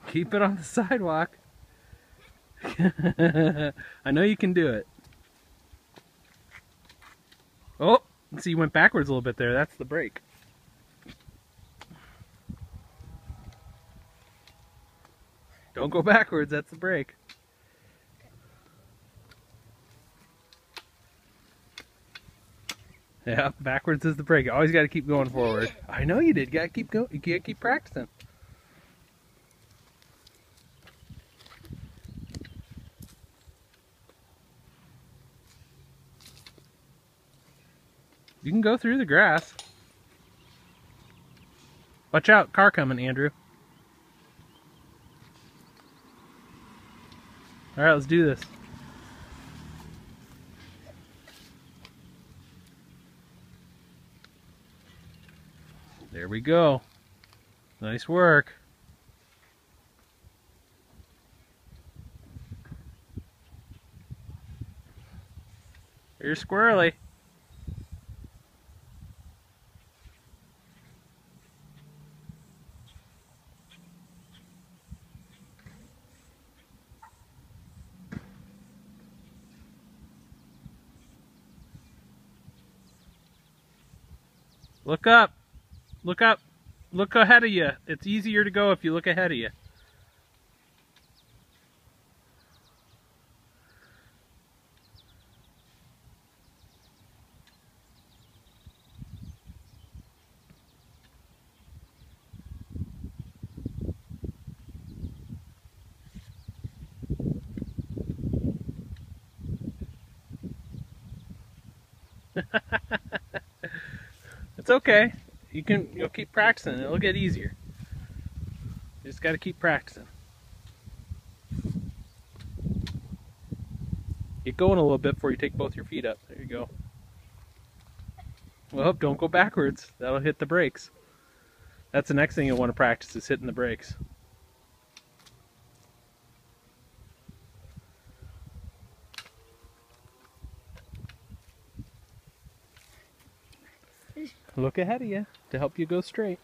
Keep it on the sidewalk. I know you can do it. Oh, see, you went backwards a little bit there. That's the brake. Don't go backwards, that's the brake. Yeah, backwards is the brake. You always got to keep going forward. I know you did. You got to keep going. You got to keep practicing. You can go through the grass. Watch out, car coming, Andrew. All right, let's do this. There we go. Nice work. You're squirrely. Look up. Look up. Look ahead of you. It's easier to go if you look ahead of you. It's okay. You'll keep practicing. It'll get easier. You just got to keep practicing. Get going a little bit before you take both your feet up. There you go. Well, don't go backwards. That'll hit the brakes. That's the next thing you'll want to practice, is hitting the brakes. Look ahead of you to help you go straight.